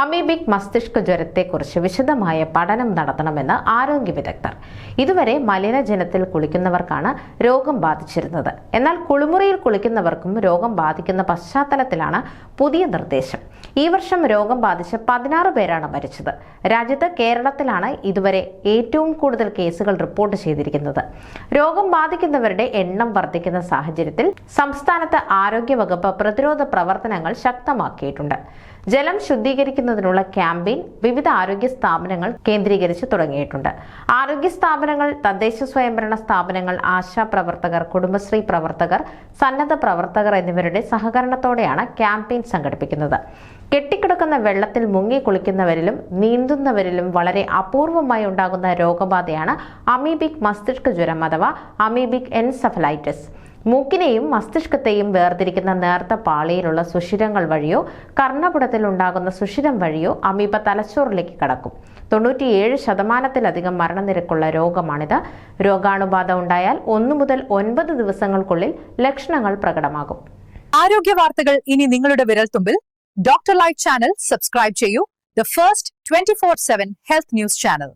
Amoebic മസ്തിഷ്ക ജ്വരത്തെക്കുറിച്ച് വിശദമായ പഠനം നടത്തണമെന്ന് ആരോഗ്യ വിദഗ്ധർ. ഇതുവരെ മലിനജലത്തിൽ കുളിക്കുന്നവർക്കാണ് രോഗം ബാധിച്ചിരുന്നത്. എന്നാൽ കുളിമുറിയിൽ കുളിക്കുന്നവർക്കും രോഗം ബാധിക്കുന്ന പശ്ചാത്തലത്തിലാണ് പുതിയ നിർദ്ദേശം. ഈ വർഷം രോഗം ബാധിച്ച് 16 പേരാണ് മരിച്ചത്. രാജ്യത്ത് കേരളത്തിലാണ് ഇതുവരെ ഏറ്റവും കൂടുതൽ കേസുകൾ റിപ്പോർട്ട് ചെയ്തിരിക്കുന്നത്. രോഗം ബാധിക്കുന്നവരുടെ എണ്ണം വർദ്ധിക്കുന്ന സാഹചര്യത്തിൽ സംസ്ഥാനത്ത് ആരോഗ്യവകുപ്പ് പ്രതിരോധ പ്രവർത്തനങ്ങൾ ശക്തമാക്കിയിട്ടുണ്ട്. ജലം ശുദ്ധീകരിക്കുന്നതിനുള്ള ക്യാമ്പയിൻ വിവിധ ആരോഗ്യ സ്ഥാപനങ്ങൾ കേന്ദ്രീകരിച്ച് തുടങ്ങിയിട്ടുണ്ട്. ആരോഗ്യ സ്ഥാപനങ്ങൾ, തദ്ദേശ സ്വയംഭരണ സ്ഥാപനങ്ങൾ, ആശാ പ്രവർത്തകർ, കുടുംബശ്രീ പ്രവർത്തകർ, സന്നദ്ധ പ്രവർത്തകർ എന്നിവരുടെ സഹകരണത്തോടെയാണ് ക്യാമ്പയിൻ സംഘടിപ്പിക്കുന്നത്. കെട്ടിക്കിടക്കുന്ന വെള്ളത്തിൽ മുങ്ങി കുളിക്കുന്നവരിലും നീന്തുന്നവരിലും വളരെ അപൂർവമായി ഉണ്ടാകുന്ന രോഗബാധയാണ് അമീബിക് മസ്തിഷ്ക ജ്വരം അഥവാ അമീബിക് എൻസെഫലൈറ്റിസ്. മൂക്കിനെയും മസ്തിഷ്കത്തെയും വേർതിരിക്കുന്ന നേർത്ത പാളിയിലുള്ള സുഷിരങ്ങൾ വഴിയോ കർണപുടത്തിൽ ഉണ്ടാകുന്ന സുഷിരം വഴിയോ അമീബ തലച്ചോറിലേക്ക് കടക്കും. 97% മരണനിരക്കുള്ള രോഗമാണിത്. രോഗാണുബാധ ഉണ്ടായാൽ 1 മുതൽ 9 ദിവസങ്ങൾക്കുള്ളിൽ ലക്ഷണങ്ങൾ പ്രകടമാകും. ആരോഗ്യ വാർത്തകൾ ഇനി നിങ്ങളുടെ വിരൽത്തുമ്പിൽ. ഡോക്ടർ ലൈവ് ചാനൽ സബ്സ്ക്രൈബ് ചെയ്യൂ. The first 24/7 health news channel.